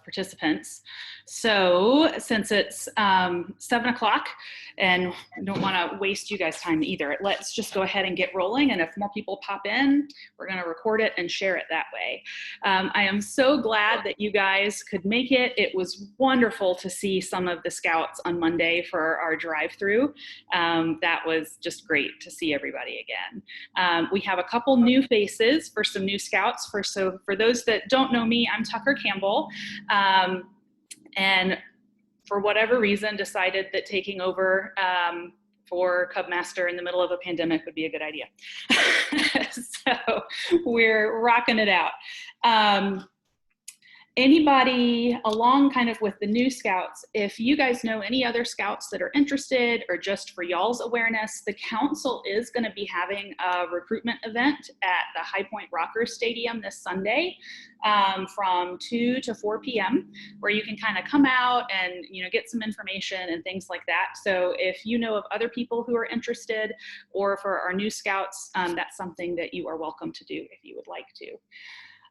participants. So since it's 7 o'clock and I don't want to waste you guys' time either, let's just go ahead and get rolling. And if more people pop in, we're going to record it and share it that way. I am so glad that you guys could make it. It was wonderful to see some of the scouts on Monday for our drive-through. That was just great to see everybody again. We have a couple new faces for some new scouts. So for those that don't know me, I'm Tucker Campbell. And for whatever reason decided that taking over for Cub Master in the middle of a pandemic would be a good idea. So we're rocking it out. Anybody along kind of with the new scouts, if you guys know any other scouts that are interested, or just for y'all's awareness, the council is going to be having a recruitment event at the High Point Rockers Stadium this Sunday from 2 to 4 p.m. where you can kind of come out and get some information and things like that. So if you know of other people who are interested, or for our new scouts, that's something that you are welcome to do if you would like to.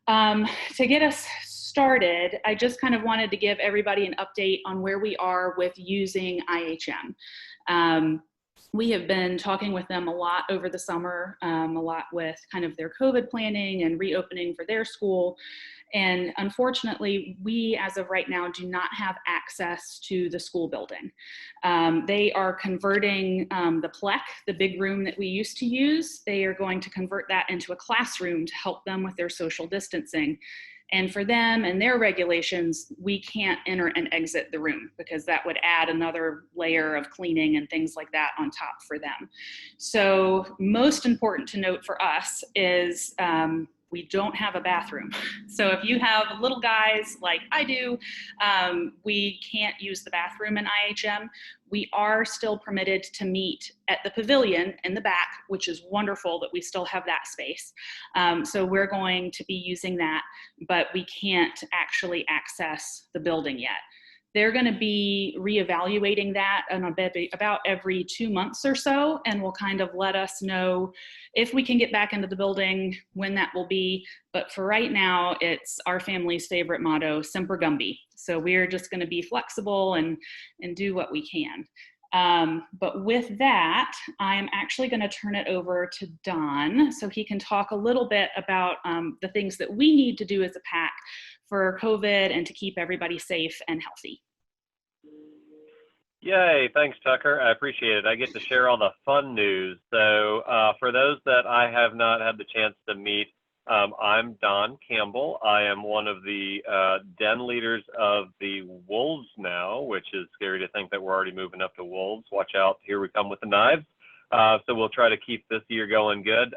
To get us started, I just kind of wanted to give everybody an update on where we are with using IHM. We have been talking with them a lot over the summer, a lot with kind of their COVID planning and reopening for their school. And unfortunately, we, as of right now, do not have access to the school building. They are converting the PLEC, the big room that we used to use. They are going to convert that into a classroom to help them with their social distancing. And for them and their regulations, we can't enter and exit the room because that would add another layer of cleaning and things like that on top for them. So most important to note for us is we don't have a bathroom. So if you have little guys like I do, we can't use the bathroom in IHM. We are still permitted to meet at the pavilion in the back, which is wonderful that we still have that space. So we're going to be using that, but we can't actually access the building yet. They're going to be reevaluating that in about every 2 months or so, and will kind of let us know if we can get back into the building, when that will be. But for right now, it's our family's favorite motto, Semper Gumby. So we're just going to be flexible and do what we can. But with that, I'm actually going to turn it over to Don so he can talk a little bit about the things that we need to do as a PAC for COVID and to keep everybody safe and healthy. Yay, thanks, Tucker. I appreciate it. I get to share all the fun news. So for those that I have not had the chance to meet, I'm Don Campbell. I am one of the den leaders of the Wolves now, which is scary to think that we're already moving up to Wolves. Watch out, here we come with the knives. So we'll try to keep this year going good.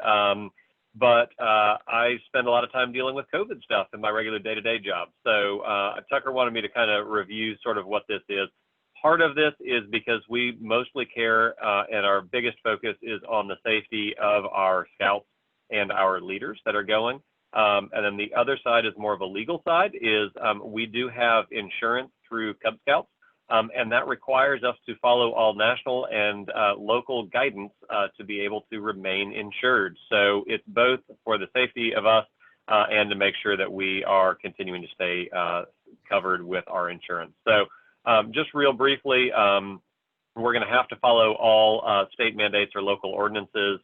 But I spend a lot of time dealing with COVID stuff in my regular day-to-day job. So Tucker wanted me to kind of review sort of what this is. Part of this is because we mostly care and our biggest focus is on the safety of our scouts and our leaders that are going. And then the other side is more of a legal side, is we do have insurance through Cub Scouts. And that requires us to follow all national and local guidance to be able to remain insured. So it's both for the safety of us and to make sure that we are continuing to stay covered with our insurance. So just real briefly, we're going to have to follow all state mandates or local ordinances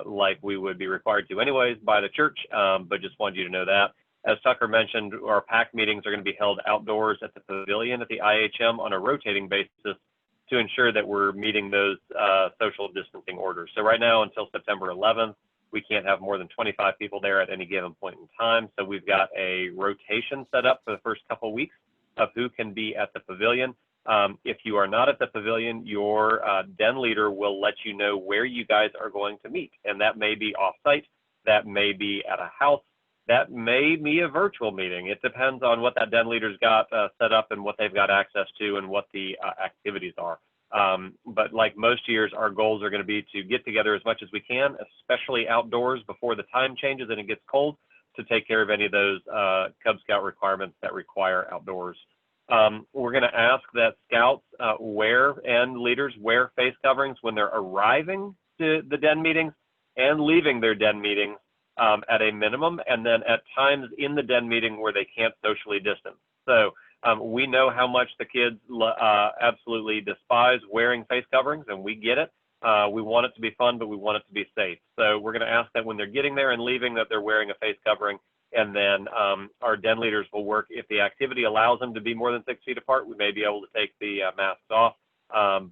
like we would be required to anyways by the church, but just wanted you to know that. As Tucker mentioned, our PAC meetings are going to be held outdoors at the pavilion at the IHM on a rotating basis to ensure that we're meeting those social distancing orders. So right now, until September 11th, we can't have more than 25 people there at any given point in time. So we've got a rotation set up for the first couple of weeks of who can be at the pavilion. If you are not at the pavilion, your den leader will let you know where you guys are going to meet. And that may be off-site, that may be at a house, that may be a virtual meeting. It depends on what that den leader's got set up and what they've got access to and what the activities are. But like most years, our goals are going to be to get together as much as we can, especially outdoors before the time changes and it gets cold, to take care of any of those Cub Scout requirements that require outdoors. We're going to ask that scouts and leaders wear face coverings when they're arriving to the den meetings and leaving their den meetings at a minimum, and then at times in the den meeting where they can't socially distance. So we know how much the kids absolutely despise wearing face coverings, and we get it. We want it to be fun, but we want it to be safe. So we're going to ask that when they're getting there and leaving that they're wearing a face covering, and then our den leaders will work. If the activity allows them to be more than 6 feet apart, we may be able to take the masks off,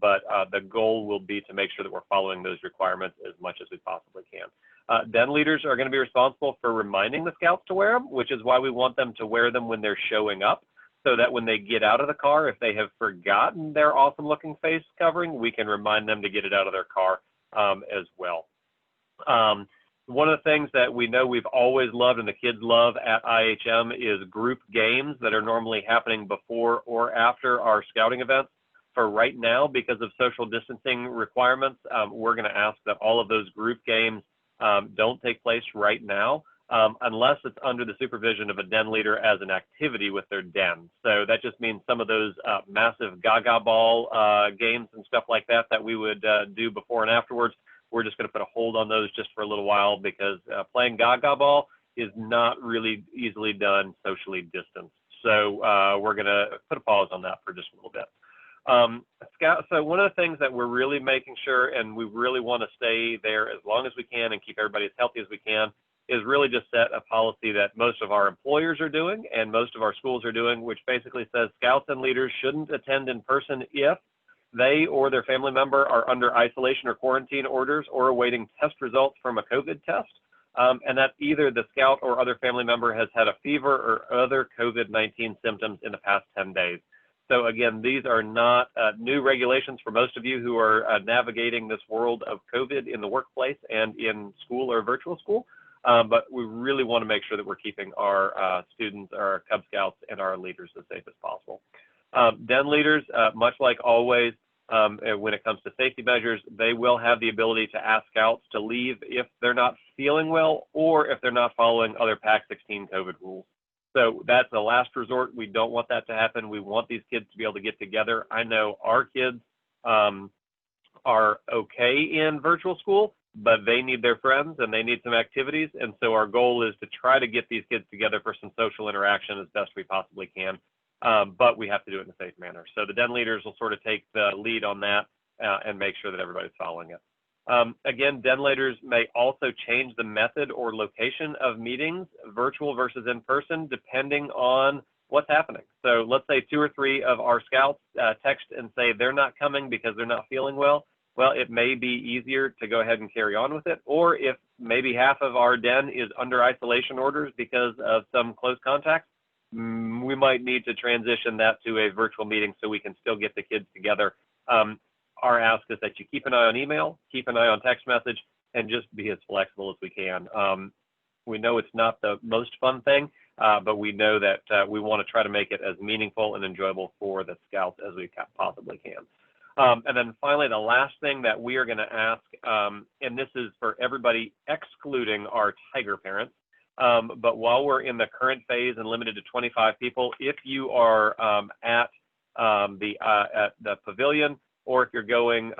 but the goal will be to make sure that we're following those requirements as much as we possibly can. Den leaders are going to be responsible for reminding the scouts to wear them, which is why we want them to wear them when they're showing up, so that when they get out of the car, if they have forgotten their awesome looking face covering, we can remind them to get it out of their car as well. One of the things that we know we've always loved and the kids love at IHM is group games that are normally happening before or after our scouting events. For right now, because of social distancing requirements, we're going to ask that all of those group games don't take place right now, unless it's under the supervision of a den leader as an activity with their den. So that just means some of those massive gaga ball games and stuff like that that we would do before and afterwards, we're just going to put a hold on those just for a little while, because playing gaga ball is not really easily done socially distanced. So we're going to put a pause on that for just a little bit. So one of the things that we're really making sure, and we really want to stay there as long as we can and keep everybody as healthy as we can, is really just set a policy that most of our employers are doing and most of our schools are doing, which basically says scouts and leaders shouldn't attend in person if they or their family member are under isolation or quarantine orders or awaiting test results from a COVID test, and that either the scout or other family member has had a fever or other COVID-19 symptoms in the past 10 days. So again, these are not new regulations for most of you who are navigating this world of COVID in the workplace and in school or virtual school. But we really want to make sure that we're keeping our students, our Cub Scouts, and our leaders as safe as possible. Den leaders, much like always, when it comes to safety measures, they will have the ability to ask scouts to leave if they're not feeling well or if they're not following other PAC 16 COVID rules. So that's the last resort. We don't want that to happen. We want these kids to be able to get together. I know our kids are okay in virtual school, but they need their friends and they need some activities. And so our goal is to try to get these kids together for some social interaction as best we possibly can. But we have to do it in a safe manner. So the den leaders will sort of take the lead on that and make sure that everybody's following it. Again, den leaders may also change the method or location of meetings, virtual versus in person, depending on what's happening. So let's say 2 or 3 of our scouts text and say they're not coming because they're not feeling well. Well, it may be easier to go ahead and carry on with it. Or if maybe half of our den is under isolation orders because of some close contacts, we might need to transition that to a virtual meeting so we can still get the kids together. Our ask is that you keep an eye on email, keep an eye on text message, and just be as flexible as we can. We know it's not the most fun thing, but we know that we want to try to make it as meaningful and enjoyable for the scouts as we possibly can. And then finally, the last thing that we are going to ask, and this is for everybody excluding our tiger parents, but while we're in the current phase and limited to 25 people, if you are at the pavilion, or if you're going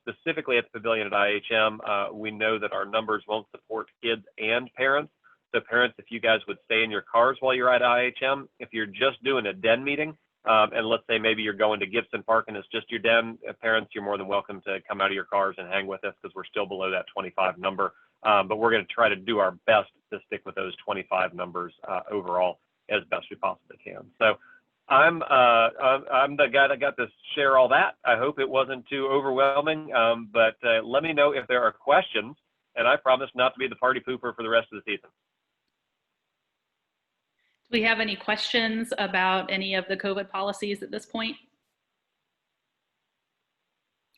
specifically at the pavilion at IHM, we know that our numbers won't support kids and parents. So parents, if you guys would stay in your cars while you're at IHM, if you're just doing a den meeting, and let's say maybe you're going to Gibson Park and it's just your den, parents, you're more than welcome to come out of your cars and hang with us because we're still below that 25 number. But we're going to try to do our best to stick with those 25 numbers overall as best we possibly can. So I'm the guy that got to share all that. I hope it wasn't too overwhelming, but let me know if there are questions, and I promise not to be the party pooper for the rest of the season. Do we have any questions about any of the COVID policies at this point?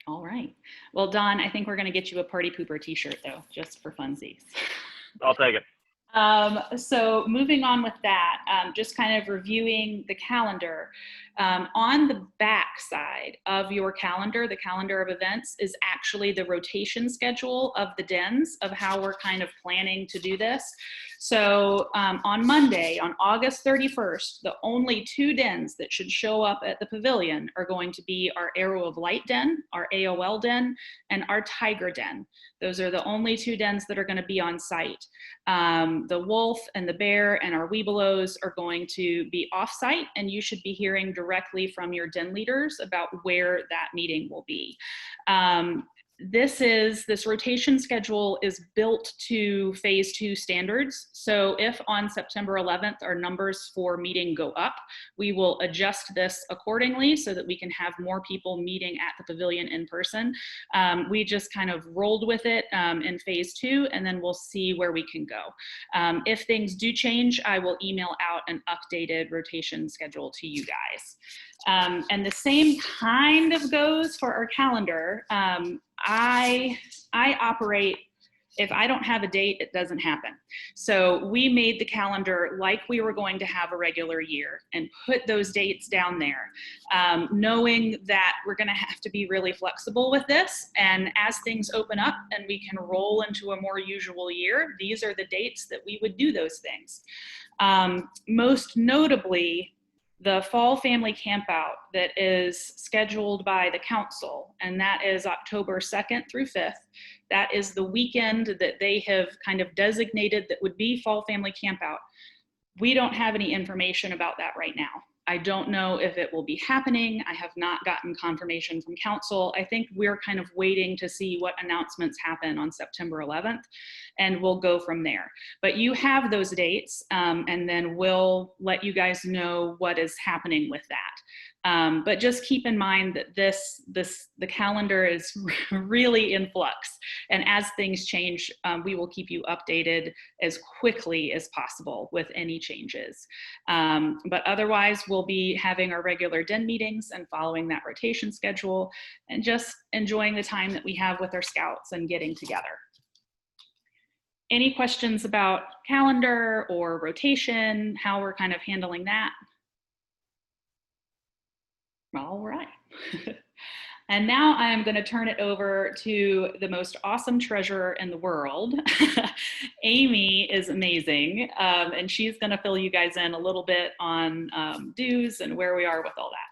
All right. Well, Don, I think we're going to get you a party pooper t-shirt though, just for funsies. I'll take it. So moving on with that, just kind of reviewing the calendar. On the back side of your calendar, the calendar of events is actually the rotation schedule of the dens of how we're kind of planning to do this. So on Monday, on August 31st, the only 2 dens that should show up at the pavilion are going to be our Arrow of Light den, our AOL den, and our Tiger den. Those are the only 2 dens that are going to be on site. The wolf and the bear and our Webelos are going to be off site, and you should be hearing directly from your den leaders about where that meeting will be. This rotation schedule is built to phase 2 standards. So if on September 11th our numbers for meeting go up, we will adjust this accordingly so that we can have more people meeting at the pavilion in person. We just kind of rolled with it in phase 2, and then we'll see where we can go. If things do change, I will email out an updated rotation schedule to you guys. And the same kind of goes for our calendar. I operate, if I don't have a date, it doesn't happen. So we made the calendar like we were going to have a regular year and put those dates down there, knowing that we're going to have to be really flexible with this. And as things open up and we can roll into a more usual year, these are the dates that we would do those things. Most notably, the fall family campout that is scheduled by the council, and that is October 2nd through 5th. That is the weekend that they have kind of designated that would be fall family campout. We don't have any information about that right now. I don't know if it will be happening. I have not gotten confirmation from council. I think we're kind of waiting to see what announcements happen on September 11th, and we'll go from there. But you have those dates, and then we'll let you guys know what is happening with that. But just keep in mind that the calendar is really in flux, and as things change, we will keep you updated as quickly as possible with any changes. But otherwise, we'll be having our regular den meetings and following that rotation schedule, and just enjoying the time that we have with our scouts and getting together. Any questions about calendar or rotation, how we're kind of handling that? All right. And now I'm going to turn it over to the most awesome treasurer in the world. Amy is amazing, and she's going to fill you guys in a little bit on dues and where we are with all that.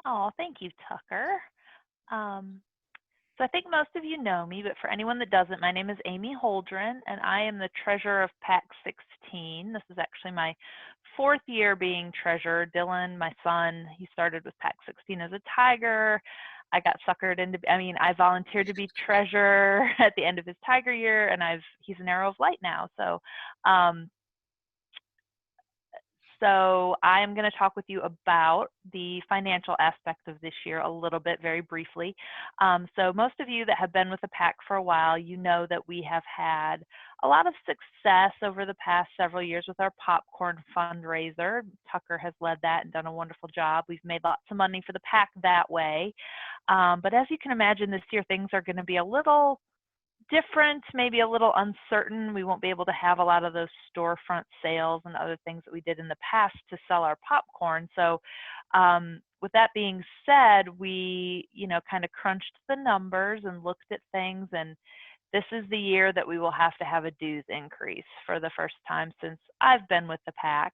Oh, thank you, Tucker. So I think most of you know me, but for anyone that doesn't, my name is Amy Holdren, and I am the treasurer of PAC 16. This is actually my 4th year being treasurer. Dylan, my son, he started with PAC 16 as a tiger. I got suckered into, I volunteered to be treasurer at the end of his tiger year, and he's an Arrow of Light now. So I am going to talk with you about the financial aspect of this year a little bit, very briefly. So most of you that have been with the PAC for a while, you know that we have had a lot of success over the past several years with our popcorn fundraiser. Tucker has led that and done a wonderful job. We've made lots of money for the PAC that way. But as you can imagine, this year things are going to be a little different, maybe a little uncertain. We won't be able to have a lot of those storefront sales and other things that we did in the past to sell our popcorn. So with that being said, we, kind of crunched the numbers and looked at things, and this is the year that we will have to have a dues increase for the first time since I've been with the PAC.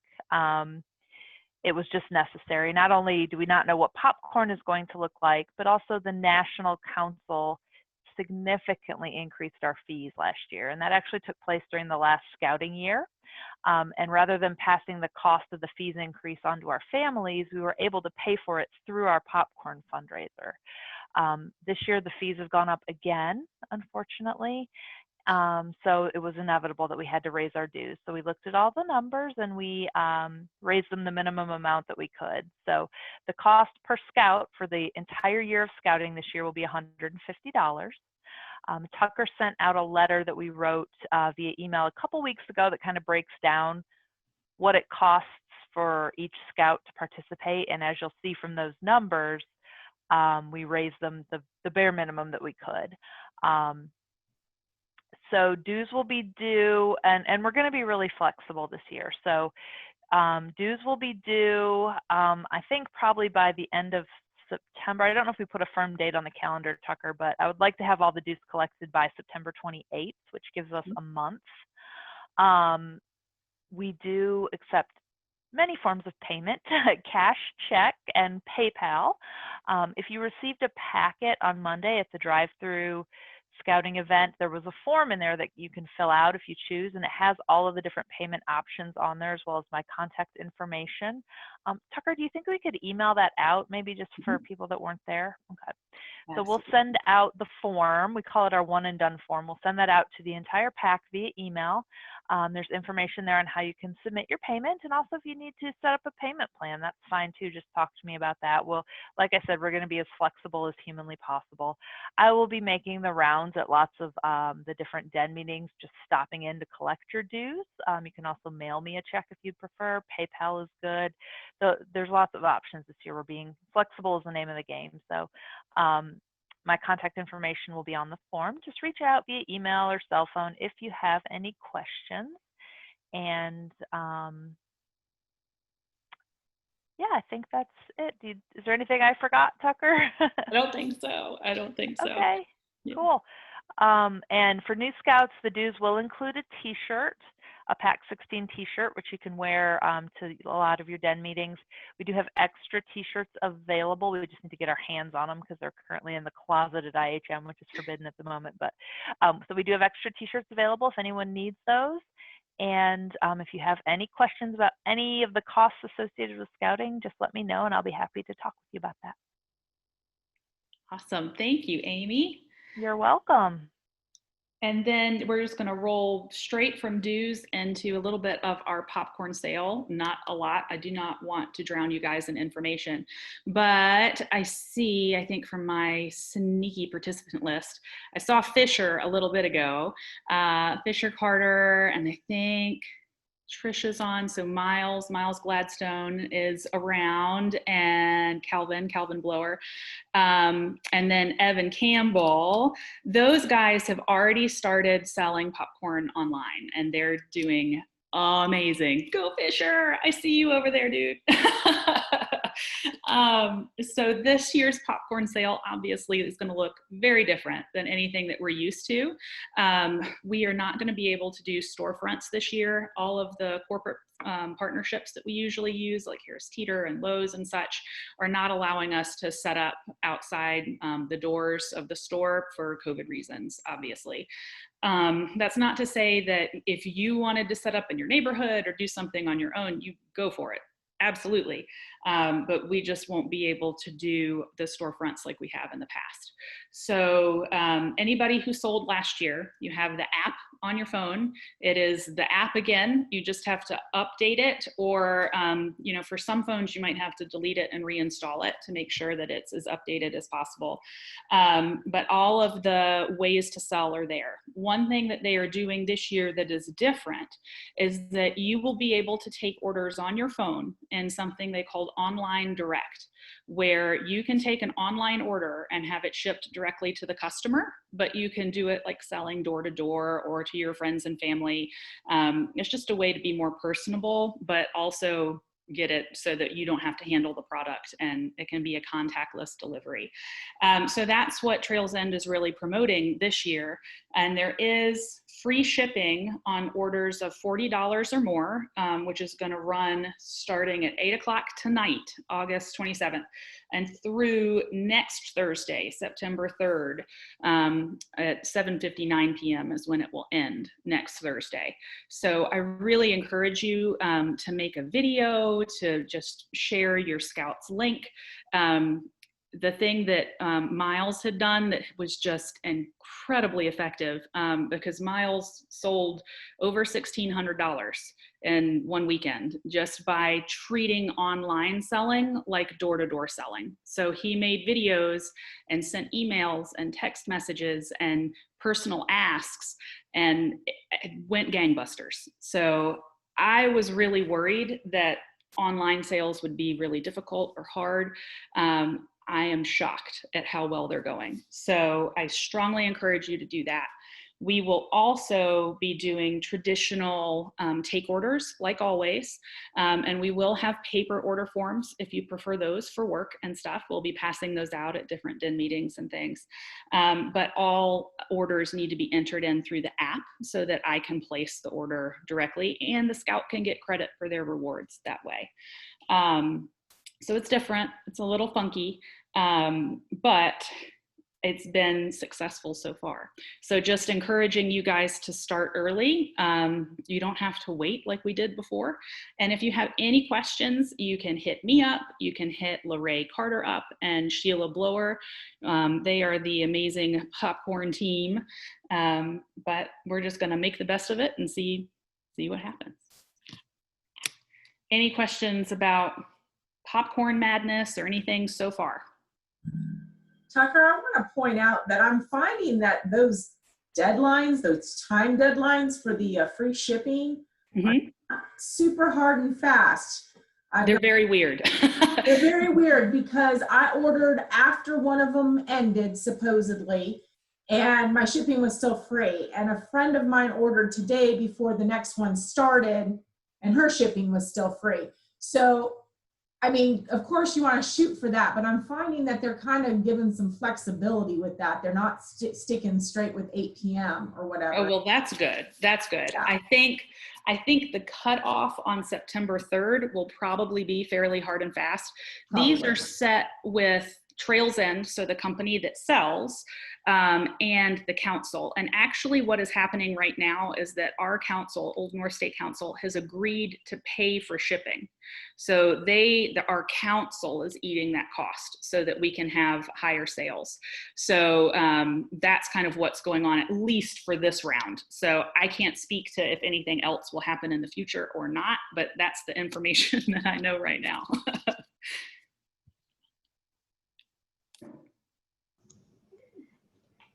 It was just necessary. Not only do we not know what popcorn is going to look like, but also the National Council significantly increased our fees last year, and that actually took place during the last scouting year. And rather than passing the cost of the fees increase onto our families, we were able to pay for it through our popcorn fundraiser. This year the fees have gone up again, unfortunately. So it was inevitable that we had to raise our dues. So we looked at all the numbers and we raised them the minimum amount that we could. So the cost per scout for the entire year of scouting this year will be $150. Tucker sent out a letter that we wrote via email a couple weeks ago that kind of breaks down what it costs for each scout to participate. And as you'll see from those numbers, we raised them the bare minimum that we could. So dues will be due, and we're going to be really flexible this year. So dues will be due, I think probably by the end of September. I don't know if we put a firm date on the calendar, Tucker, but I would like to have all the dues collected by September 28th, which gives us a month. We do accept many forms of payment, cash, check, and PayPal. If you received a packet on Monday at the drive-through scouting event, there was a form in there that you can fill out if you choose, and it has all of the different payment options on there as well as my contact information. Tucker, do you think we could email that out, maybe just for people that weren't there? Okay. So we'll send out the form. We call it our one and done form. We'll send that out to the entire pack via email. There's information there on how you can submit your payment, and also if you need to set up a payment plan, that's fine too. Just talk to me about that. Well, like I said, we're going to be as flexible as humanly possible. I will be making the rounds at lots of the different den meetings, just stopping in to collect your dues. You can also mail me a check if you prefer. PayPal is good. So there's lots of options this year. We're being flexible is the name of the game. So my contact information will be on the form. Just reach out via email or cell phone if you have any questions. And yeah, I think that's it. Is there anything I forgot, Tucker? I don't think so. I don't think so. Okay, Yeah. cool. And for new scouts, the dues will include a t-shirt, a Pack 16 t-shirt, which you can wear to a lot of your den meetings. We do have extra t-shirts available. We just need to get our hands on them because they're currently in the closet at IHM, which is forbidden at the moment. But so we do have extra t-shirts available if anyone needs those. And if you have any questions about any of the costs associated with scouting, just let me know and I'll be happy to talk with you about that. Awesome. Thank you, Amy. You're welcome. And then we're just going to roll straight from dues into a little bit of our popcorn sale. Not a lot. I do not want to drown you guys in information, but I think from my sneaky participant list, I saw Fisher a little bit ago, Fisher Carter, and I think Trisha's on, so Miles Gladstone is around, and Calvin Blower, and then Evan Campbell. Those guys have already started selling popcorn online, and they're doing amazing. Go Fisher! I see you over there, dude. So this year's popcorn sale obviously is going to look very different than anything that we're used to. We are not going to be able to do storefronts this year. All of the corporate partnerships that we usually use, like Harris Teeter and Lowe's and such, are not allowing us to set up outside the doors of the store for COVID reasons, obviously. That's not to say that if you wanted to set up in your neighborhood or do something on your own, you go for it. Absolutely. But we just won't be able to do the storefronts like we have in the past. So anybody who sold last year, you have the app on your phone. It is the app again. You just have to update it, or for some phones, you might have to delete it and reinstall it to make sure that it's as updated as possible. But all of the ways to sell are there. One thing that they are doing this year that is different is that you will be able to take orders on your phone in something they called Online Direct, where you can take an online order and have it shipped directly to the customer, but you can do it like selling door to door or to your friends and family. It's just a way to be more personable, but also get it so that you don't have to handle the product, and it can be a contactless delivery. So that's what Trails End is really promoting this year. And there is free shipping on orders of $40 or more, which is going to run starting at 8 o'clock tonight, August 27th, and through next Thursday, September 3rd, at 7:59 p.m. is when it will end next Thursday. So I really encourage you to make a video, to just share your Scouts link. The thing that Miles had done that was just incredibly effective, because Miles sold over $1,600 in one weekend just by treating online selling like door-to-door selling. So he made videos and sent emails and text messages and personal asks, and it went gangbusters. So I was really worried that online sales would be really difficult or hard. I am shocked at how well they're going. So I strongly encourage you to do that. We will also be doing traditional take orders, like always, and we will have paper order forms if you prefer those for work and stuff. We'll be passing those out at different DIN meetings and things. But all orders need to be entered in through the app so that I can place the order directly, and the Scout can get credit for their rewards that way. So it's different. It's a little funky, but it's been successful so far. So just encouraging you guys to start early. You don't have to wait like we did before. And if you have any questions, you can hit me up. You can hit Lorraine Carter up and Sheila Blower. They are the amazing popcorn team. But we're just gonna make the best of it and see what happens. Any questions about popcorn madness or anything so far? Tucker, I want to point out that I'm finding that those deadlines, those time deadlines for the free shipping, are not super hard and fast. They're very weird. They're very weird because I ordered after one of them ended, supposedly, and my shipping was still free. And a friend of mine ordered today before the next one started, and her shipping was still free. So, I mean, of course you want to shoot for that, but I'm finding that they're kind of giving some flexibility with that. They're not sticking straight with 8 p.m. or whatever. Oh, well, that's good. That's good. Yeah. I think the cutoff on September 3rd will probably be fairly hard and fast. Probably. These are set with Trails End, so the company that sells, and the council. And actually what is happening right now is that our council, Old North State Council, has agreed to pay for shipping. So our council is eating that cost so that we can have higher sales. So that's kind of what's going on, at least for this round. So I can't speak to if anything else will happen in the future or not, but that's the information that I know right now.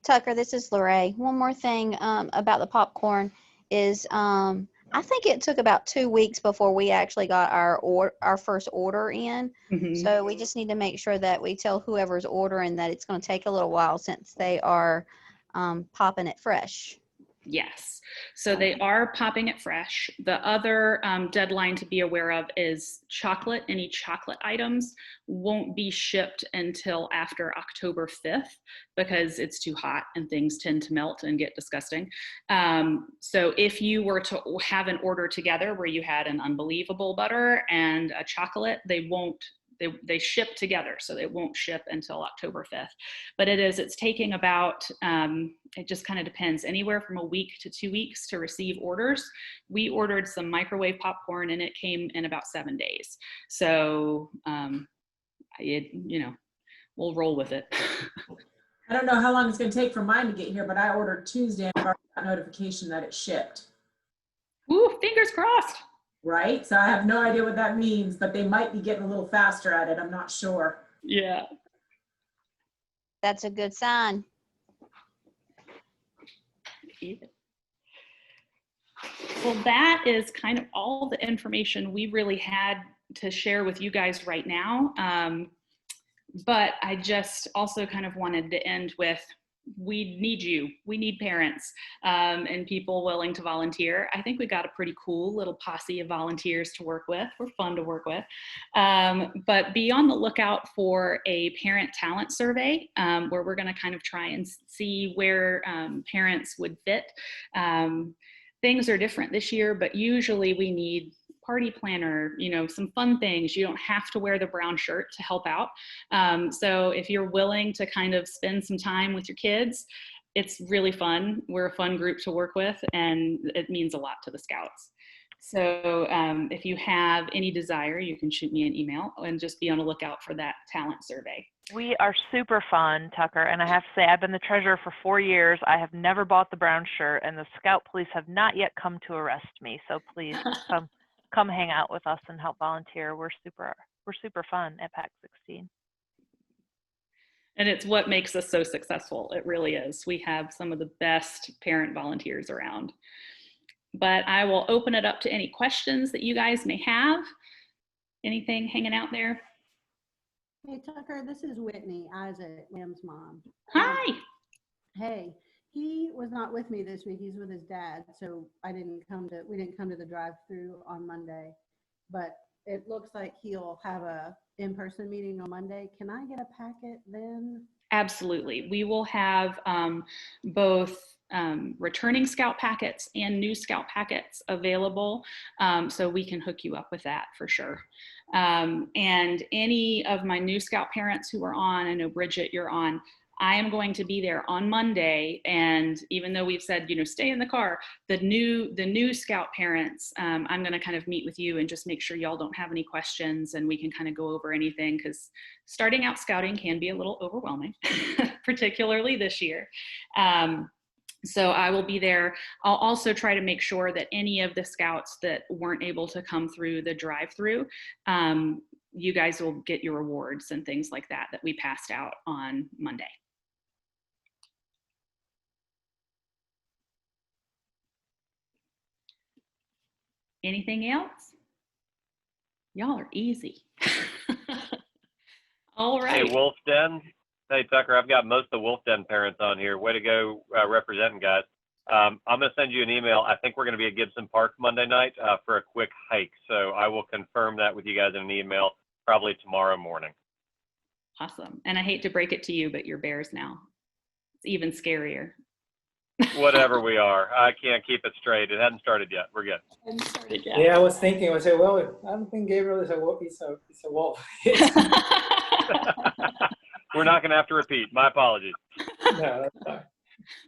Tucker, this is Lorraine. One more thing about the popcorn is I think it took about 2 weeks before we actually got our first order in. Mm-hmm. So we just need to make sure that we tell whoever's ordering that it's going to take a little while since they are popping it fresh. Yes. So they are popping it fresh. The other deadline to be aware of is chocolate. Any chocolate items won't be shipped until after October 5th because it's too hot and things tend to melt and get disgusting. So if you were to have an order together where you had an Unbelievable butter and a chocolate, they ship together, so they won't ship until October 5th. But it's taking about, it just kind of depends, anywhere from a week to 2 weeks to receive orders. We ordered some microwave popcorn and it came in about 7 days. So, we'll roll with it. I don't know how long it's going to take for mine to get here, but I ordered Tuesday and I already got notification that it shipped. Ooh, fingers crossed. Right? So I have no idea what that means, but they might be getting a little faster at it. I'm not sure. Yeah. That's a good sign. Well, that is kind of all the information we really had to share with you guys right now. But I just also kind of wanted to end with, we need you. We need parents and people willing to volunteer. I think we got a pretty cool little posse of volunteers to work with. We're fun to work with. But be on the lookout for a parent talent survey where we're going to kind of try and see where parents would fit. Things are different this year, but usually we need party planner, some fun things. You don't have to wear the brown shirt to help out. So if you're willing to kind of spend some time with your kids, it's really fun. We're a fun group to work with and it means a lot to the Scouts. So if you have any desire, you can shoot me an email and just be on the lookout for that talent survey. We are super fun, Tucker, and I have to say I've been the treasurer for 4 years. I have never bought the brown shirt, and the Scout police have not yet come to arrest me. So please come hang out with us and help volunteer. We're super fun at PAC 16. And it's what makes us so successful. It really is. We have some of the best parent volunteers around. But I will open it up to any questions that you guys may have. Anything hanging out there? Hey, Tucker, this is Whitney, Isaac, Liam's mom. Hi. Hey, He was not with me this week. He's with his dad, so we didn't come to the drive-through on Monday. But it looks like he'll have a in-person meeting on Monday. Can I get a packet then? Absolutely. We will have both returning scout packets and new scout packets available, so we can hook you up with that for sure. And any of my new scout parents who are on, I know Bridget, you're on, I am going to be there on Monday, and even though we've said, you know, stay in the car, the new scout parents, I'm going to kind of meet with you and just make sure y'all don't have any questions, and we can kind of go over anything, because starting out scouting can be a little overwhelming, particularly this year. So I will be there. I'll also try to make sure that any of the scouts that weren't able to come through the drive-through, you guys will get your awards and things like that we passed out on Monday. Anything else? Y'all are easy. All right. Hey, Wolf Den. Hey, Tucker, I've got most of the Wolf Den parents on here. Way to go representing, guys. I'm going to send you an email. I think we're going to be at Gibson Park Monday night for a quick hike. So I will confirm that with you guys in an email probably tomorrow morning. Awesome. And I hate to break it to you, but you're Bears now. It's even scarier. Whatever we are. I can't keep it straight. It hadn't started yet. We're good. Yeah, I was thinking, I said, well, I don't think Gabriel is a wolf. He's a wolf. We're not going to have to repeat. My apologies. No, that's fine.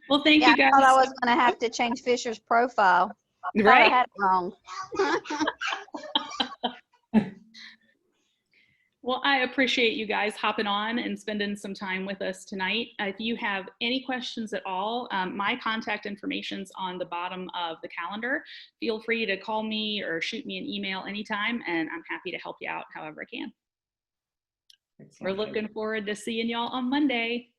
Well, thank you guys. I thought I was going to have to change Fisher's profile. Right. I had it wrong. Well, I appreciate you guys hopping on and spending some time with us tonight. If you have any questions at all, my contact information's on the bottom of the calendar. Feel free to call me or shoot me an email anytime, and I'm happy to help you out however I can. Excellent. We're looking forward to seeing y'all on Monday.